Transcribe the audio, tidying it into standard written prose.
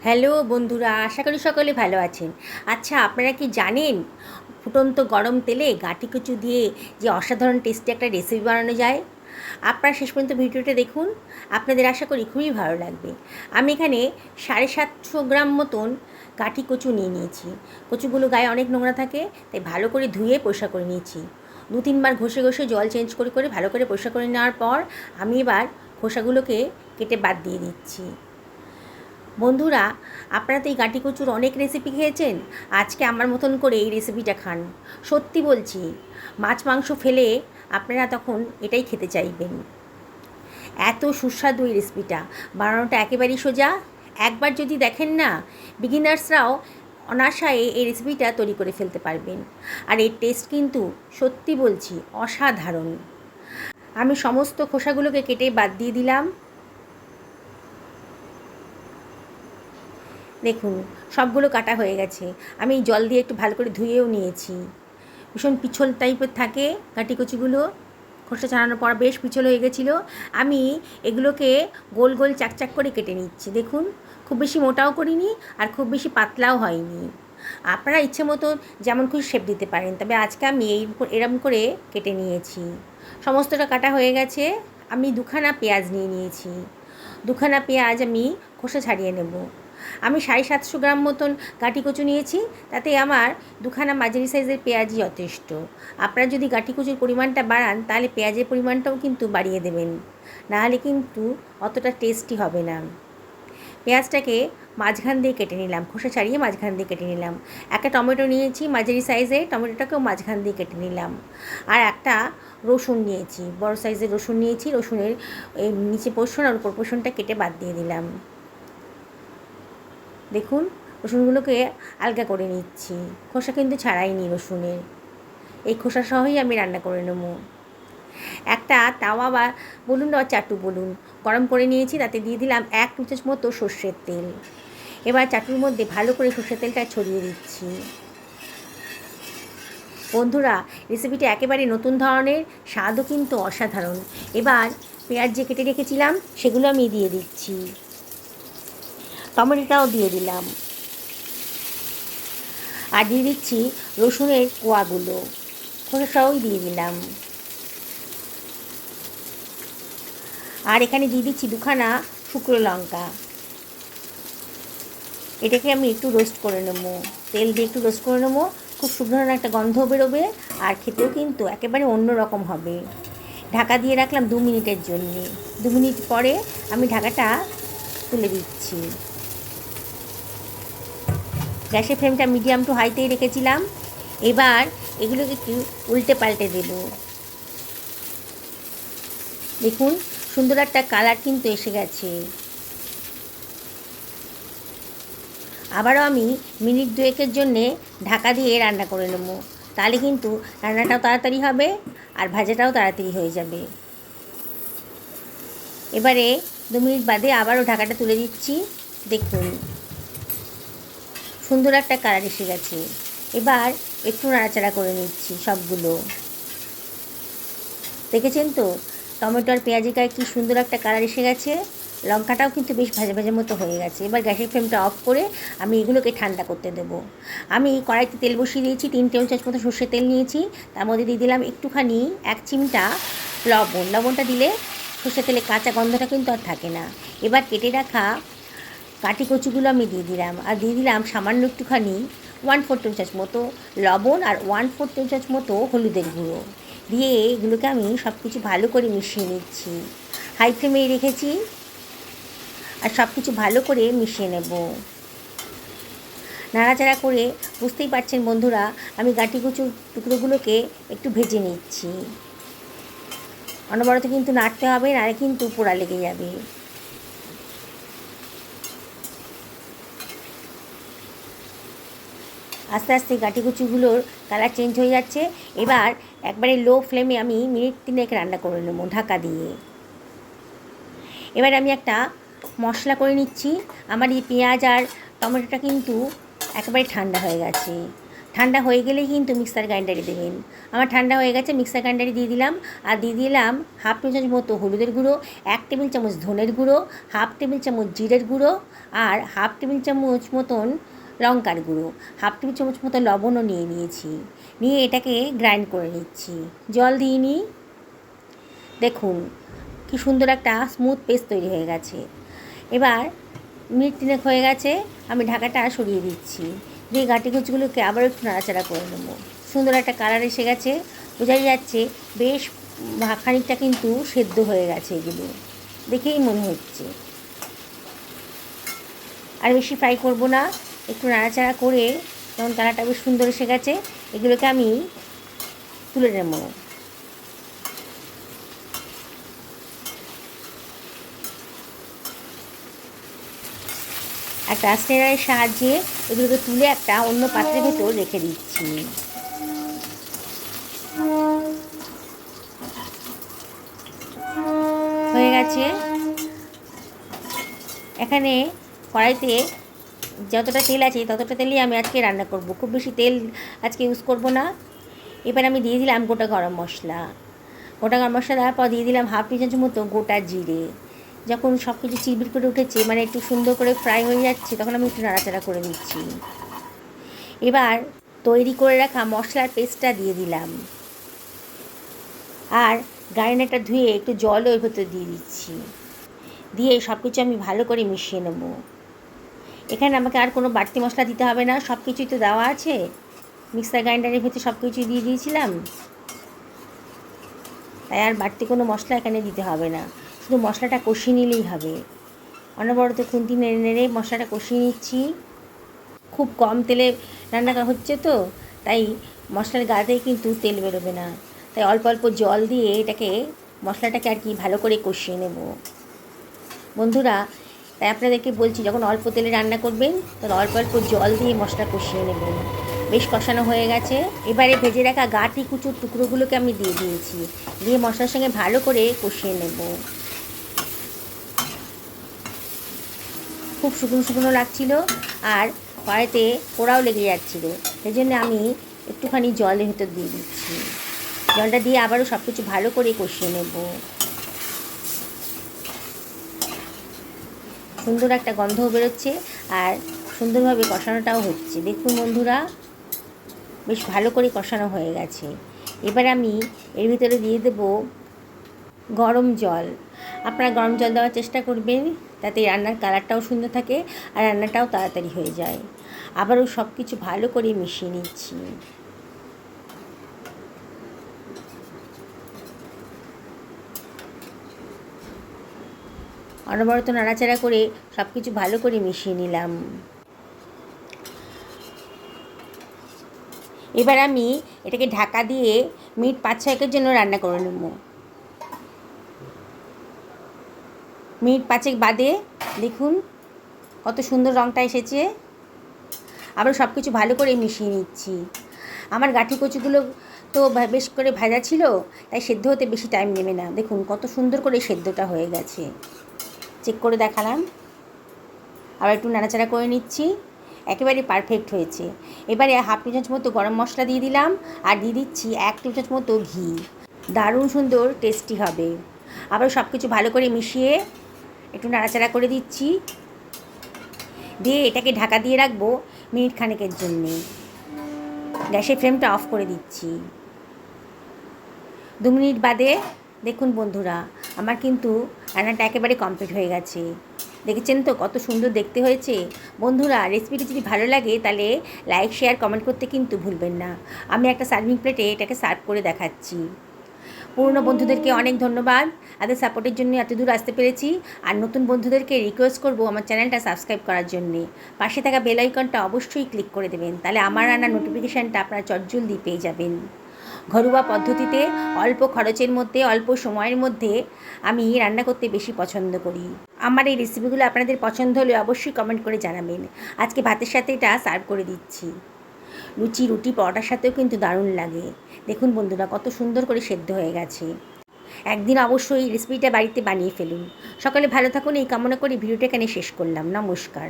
Hello বন্ধুরা, আশা করি সকলে ভালো আছেন। আচ্ছা, আপনারা কি জানেন ফুটন্ত গরম তেলে গাঁটি কচু দিয়ে যে অসাধারণ টেস্টি একটা রেসিপি বানানো যায়? আপনারা শেষ পর্যন্ত ভিডিওটা দেখুন, আপনাদের আশা করি খুবই ভালো লাগবে। আমি এখানে 750 গ্রাম মতন গাঁটি কচু নিয়ে নিয়েছি। কচুগুলো গায়ে অনেক নোংরা থাকে, তাই ভালো করে ধুয়ে পরিষ্কার করে নিয়েছি। 2-3 বার ঘষে ঘষে জল চেঞ্জ করে করে ভালো করে পরিষ্কার করে নেওয়ার পর আমি এবার খোসাগুলোকে কেটে বাদ দিয়ে দিচ্ছি। বন্ধুরা, আপনারা তো এই গাঁটি কচুর অনেক রেসিপি খেয়েছেন, আজকে আমার মতন করে এই রেসিপিটা খান। সত্যি বলছি, মাছ মাংস ফেলে আপনারা তখন এটাই খেতে চাইবেন। এত সুস্বাদু এই রেসিপিটা, বানানোটা একেবারেই সোজা। একবার যদি দেখেন না, বিগিনার্সরাও অনায়াসে এই রেসিপিটা তৈরি করে ফেলতে পারবেন। আর এর টেস্ট কিন্তু সত্যি বলছি অসাধারণ। আমি সমস্ত খোসাগুলোকে কেটে বাদ দিয়ে দিলাম। দেখুন, সবগুলো কাটা হয়ে গেছে। আমি জল দিয়ে একটু ভালো করে ধুয়েও নিয়েছি। ভীষণ পিছল টাইপের থাকে কাটি কচুগুলো, খোসা ছাড়ানোর পর বেশ পিছল হয়ে গেছিলো। আমি এগুলোকে গোল গোল চাকচাক করে কেটে নিচ্ছি। দেখুন, খুব বেশি মোটাও করিনি আর খুব বেশি পাতলাও হয়নি। আপনারা ইচ্ছে মতো যেমন খুশি শেপ দিতে পারেন, তবে আজকে আমি এরম করে কেটে নিয়েছি। সমস্তটা কাটা হয়ে গেছে। আমি 2খানা পেঁয়াজ নিয়ে নিয়েছি। 2খানা পেঁয়াজ আমি খোসা ছাড়িয়ে নেব। আমি 750 গ্রাম মতন গাঁটি কচু নিয়েছি, তাতে আমার 2খানা মাঝারি সাইজের পেঁয়াজই যথেষ্ট। আপনারা যদি গাঁটি কচুর পরিমাণটা বাড়ান, তাহলে পেঁয়াজের পরিমাণটাও কিন্তু বাড়িয়ে দেবেন, নাহলে কিন্তু অতটা টেস্টি হবে না। পেঁয়াজটাকে মাঝখান দিয়ে কেটে নিলাম, খোসা ছাড়িয়ে মাঝখান দিয়ে কেটে নিলাম। একটা টমেটো নিয়েছি মাঝারি সাইজের, টমেটোটাকেও মাঝখান দিয়ে কেটে নিলাম। আর একটা রসুন নিয়েছি, বড় সাইজের রসুন নিয়েছি। রসুনের এই নিচে পোর্শন আর উপর পোর্শনটা কেটে বাদ দিয়ে দিলাম। দেখুন, রসুনগুলোকে আলগা করে নিচ্ছি। খোসা কিন্তু ছাড়াইনি রসুনের, এই খোসা সহই আমি রান্না করে নেব। একটা তাওয়া বা বলুন বা চাটু বলুন, গরম করে নিয়েছি। তাতে দিয়ে দিলাম 1 চামচ মতো সর্ষের তেল। এবার চাটুর মধ্যে ভালো করে সর্ষের তেলটা ছড়িয়ে দিচ্ছি। বন্ধুরা, রেসিপিটা একেবারে নতুন ধরনের, স্বাদও কিন্তু অসাধারণ। এবার পেঁয়াজ যে কেটে রেখেছিলাম সেগুলো আমি দিয়ে দিচ্ছি। টমেটোটাও দিয়ে দিলাম। আর দিয়ে দিচ্ছি রসুনের কোয়াগুলো, খোসাটাও দিয়ে দিলাম। আর এখানে দিয়ে দিচ্ছি 2খানা শুকনো লঙ্কা। এটাকে আমি একটু রোস্ট করে নেব, তেল দিয়ে একটু রোস্ট করে নেব। খুব সুন্দর একটা গন্ধ বেরোবে, আর খেতেও কিন্তু একেবারে অন্য রকম হবে। ঢাকা দিয়ে রাখলাম 2 মিনিটের জন্যে। 2 মিনিট পরে আমি ঢাকাটা তুলে দিচ্ছি। গ্যাসের ফ্লেমটা মিডিয়াম টু হাইতেই রেখেছিলাম। এবার এগুলোকে একটু উল্টে পাল্টে দেব। দেখুন, সুন্দর একটা কালার কিন্তু এসে গেছে। আবারও আমি মিনিট 2-এর জন্যে ঢাকা দিয়ে রান্না করে নেব, তাহলে কিন্তু রান্নাটাও তাড়াতাড়ি হবে আর ভাজাটাও তাড়াতাড়ি হয়ে যাবে। এবারে 2 মিনিট বাদে আবারও ঢাকাটা তুলে দিচ্ছি। দেখুন, সুন্দর একটা কালার এসে গেছে। এবার একটু নাড়াচাড়া করে নিচ্ছি সবগুলো। দেখেছেন তো, টমেটো আর পেঁয়াজের গায়ে কী সুন্দর একটা কালার এসে গেছে। লঙ্কাটাও কিন্তু বেশ ভাজা ভাজা মতো হয়ে গেছে। এবার গ্যাসের ফ্লেমটা অফ করে আমি এগুলোকে ঠান্ডা করতে দেবো। আমি কড়াইতে তেল বসিয়ে দিয়েছি, 3 টেবিল চামচ মতো সর্ষের তেল নিয়েছি। তার মধ্যে দিয়ে দিলাম একটুখানি 1 চিমটা লবণ। লবণটা দিলে সর্ষের তেলে কাঁচা গন্ধটা কিন্তু আর থাকে না। এবার কেটে রাখা কাটি কচুগুলো আমি দিয়ে দিলাম, আর দিয়ে দিলাম সামান্য একটুখানি 1/4 টেবিল চামচ মতো লবণ আর 1/4 টেবিল চামচ মতো হলুদের গুঁড়ো দিয়ে এগুলোকে আমি সব কিছু ভালো করে মিশিয়ে নিচ্ছি। হাই ফ্লেমেই রেখেছি আর সব কিছু ভালো করে মিশিয়ে নেব। নাড়াচাড়া করে, বুঝতেই পারছেন বন্ধুরা, আমি গাঁটি কচুর টুকরোগুলোকে একটু ভেজে নিচ্ছি। অনবরত কিন্তু নাড়তে হবে, নাহলে কিন্তু পোড়া লেগে যাবে। আস্তে আস্তে গাঁটি কচুগুলোর কালার চেঞ্জ হয়ে যাচ্ছে। এবার একবারে লো ফ্লেমে আমি মিনিট 3 রান্না করে নেব ঢাকা দিয়ে। এবার আমি একটা মশলা করে নিচ্ছি। আমার এই পেঁয়াজ আর টমেটোটা কিন্তু একেবারে ঠান্ডা হয়ে গেছে। ঠান্ডা হয়ে গেলেই কিন্তু মিক্সার গ্রাইন্ডারে দেবেন। আমার ঠান্ডা হয়ে গেছে, মিক্সার গ্রাইন্ডারে দিয়ে দিলাম। আর দিয়ে দিলাম হাফ টেবিল চামচ মতো হলুদের গুঁড়ো, 1 টেবিল চামচ ধনের গুঁড়ো, হাফ টেবিল চামচ জিরের গুঁড়ো, আর হাফ টেবিল চামচ মতন লঙ্কার গুঁড়ো, হাফ টেবিল চামচ মতো লবণও নিয়ে নিয়েছি। নিয়ে এটাকে গ্রাইন্ড করে নিচ্ছি। জল দিইনি। দেখুন কি সুন্দর একটা স্মুথ পেস্ট তৈরি হয়ে গেছে। এবার মিনিট 3 হয়ে গেছে, আমি ঢাকাটা সরিয়ে দিচ্ছি। দিয়ে গাঁটি কচুগুলোকে আবার একটু নাড়াচাড়া করে নেব। সুন্দর একটা কালার এসে গেছে, বোঝাই যাচ্ছে বেশ খানিকটা কিন্তু সেদ্ধ হয়ে গেছে। এগুলো দেখেই মনে হচ্ছে। আর বেশি ফ্রাই করব না, একটু নাড়াচাড়া করে যেমন কালারটা বেশ সুন্দর এসে গেছে, এগুলোকে আমি তুলে নেব। একটা স্ট্রেনারের সাহায্যে এগুলোকে তুলে একটা অন্য পাত্রের ভেতর রেখে দিচ্ছি। হয়ে গেছে। এখানে কড়াইতে যতটা তেল আছে ততটা তেলেই আমি আজকে রান্না করব, খুব বেশি তেল আজকে ইউজ করব না। এবার আমি দিয়ে দিলাম গোটা গরম মশলা। গোটা গরম মশলা দেওয়ার পর দিয়ে দিলাম হাফ টি চামচ মতো গোটা জিরে। যখন সব কিছু চিরবির করে উঠেছে, মানে একটু সুন্দর করে ফ্রাই হয়ে যাচ্ছে, তখন আমি একটু নাড়াচাড়া করে দিচ্ছি। এবার তৈরি করে রাখা মশলার পেস্টটা দিয়ে দিলাম। আর গ্রাইন্ডারটা ধুয়ে একটু জলও ওই ভেতর দিয়ে দিচ্ছি। দিয়ে সব কিছু আমি ভালো করে মিশিয়ে নেব। এখানে আমাকে আর কোনো বাড়তি মশলা দিতে হবে না, সব কিছুই তো দেওয়া আছে। মিক্সার গ্রাইন্ডারের ভেতরে সব কিছুই দিয়ে দিয়েছিলাম, তাই আর বাড়তি কোনো মশলা এখানে দিতে হবে না। শুধু মশলাটা কষিয়ে নিলেই হবে। অনবরত খুন্তি নেড়ে নেড়ে মশলাটা কষিয়ে নিচ্ছি। খুব কম তেলে রান্না হচ্ছে তো, তাই মশলার গাতেই কিন্তু তেল বেরোবে না। তাই অল্প অল্প জল দিয়ে এটাকে মশলাটাকে আর কি ভালো করে কষিয়ে নেব বন্ধুরা। তাই আপনাদেরকে বলছি, যখন অল্প তেলে রান্না করবেন তখন অল্প অল্প জল দিয়ে মশলা কষিয়ে নেবেন। বেশ কষানো হয়ে গেছে। এবারে ভেজে রাখা গাঁটি কুচুর টুকরোগুলোকে আমি দিয়ে দিয়েছি। দিয়ে মশলার সঙ্গে ভালো করে কষিয়ে নেব। খুব শুকনো শুকনো লাগছিল আর কড়াইতে পোড়াও লেগে যাচ্ছিল, সেই জন্য আমি একটুখানি জলের ভেতর দিয়ে দিচ্ছি। জলটা দিয়ে আবারও সব কিছু ভালো করে কষিয়ে নেব। সুন্দর একটা গন্ধও বেরোচ্ছে আর সুন্দরভাবে কষানোটাও হচ্ছে। দেখুন বন্ধুরা, বেশ ভালো করে কষানো হয়ে গেছে। এবার আমি এর ভিতরে দিয়ে দেব গরম জল। আপনারা গরম জল দেওয়ার চেষ্টা করবেন, তাতে রান্নার কালারটাও সুন্দর থাকে আর রান্নাটাও তাড়াতাড়ি হয়ে যায়। আবারও সব কিছু ভালো করে মিশিয়ে নিচ্ছি। অনবরত নাড়াচাড়া করে সব কিছু ভালো করে মিশিয়ে নিলাম। এবার আমি এটাকে ঢাকা দিয়ে মিনিট 5-6 জন্য রান্না করে নেব। মিনিট 5 বাদে দেখুন কত সুন্দর রঙটা এসেছে। আবার সব কিছু ভালো করে মিশিয়ে নিচ্ছি। আমার গাঁঠি কচুগুলো তো বেশ করে ভাজা ছিল, তাই সেদ্ধ হতে বেশি টাইম নেবে না। দেখুন কত সুন্দর করে সেদ্ধটা হয়ে গেছে। চেক করে দেখালাম, আবার একটু নাড়াচাড়া করে নিচ্ছি। একেবারে পারফেক্ট হয়েছে। এবারে হাফ টি চামচ মতো গরম মশলা দিয়ে দিলাম আর দিয়ে দিচ্ছি 1 টি চামচ মতো ঘি। দারুণ সুন্দর টেস্টি হবে। আবার সব কিছু ভালো করে মিশিয়ে একটু নাড়াচাড়া করে দিচ্ছি। দিয়ে এটাকে ঢাকা দিয়ে রাখবো মিনিট খানেকের জন্যে। গ্যাসের ফ্লেমটা অফ করে দিচ্ছি। 2 মিনিট বাদে দেখুন বন্ধুরা, আমার কিন্তু রান্নাটা একেবারে কমপ্লিট হয়ে গেছে। দেখেছেন তো কত সুন্দর দেখতে হয়েছে। বন্ধুরা, রেসিপিটি যদি ভালো লাগে তাহলে লাইক শেয়ার কমেন্ট করতে কিন্তু ভুলবেন না। আমি একটা সার্ভিং প্লেটে এটাকে সার্ভ করে দেখাচ্ছি। পুরনো বন্ধুদেরকে অনেক ধন্যবাদ, তাদের সাপোর্টের জন্য এত দূর আসতে পেরেছি। আর নতুন বন্ধুদেরকে রিকোয়েস্ট করব আমার চ্যানেলটা সাবস্ক্রাইব করার জন্যে। পাশে থাকা বেল আইকনটা অবশ্যই ক্লিক করে দেবেন, তাহলে আমার রান্নার নোটিফিকেশানটা আপনারা চটজলদি পেয়ে যাবেন। ঘরোয়া পদ্ধতিতে অল্প খরচের মধ্যে অল্প সময়ের মধ্যে আমি রান্না করতে বেশি পছন্দ করি। আমার এই রেসিপিগুলো আপনাদের পছন্দ হলে অবশ্যই কমেন্ট করে জানাবেন। আজকে ভাতের সাথে এটা সার্ভ করে দিচ্ছি। লুচি, রুটি, পরোটার সাথেও কিন্তু দারুণ লাগে। দেখুন বন্ধুরা কত সুন্দর করে সেদ্ধ হয়ে গেছে। একদিন অবশ্যই রেসিপিটা বাড়িতে বানিয়ে ফেলুন। সকলে ভালো থাকুন এই কামনা করে ভিডিওটা এখানে শেষ করলাম। নমস্কার।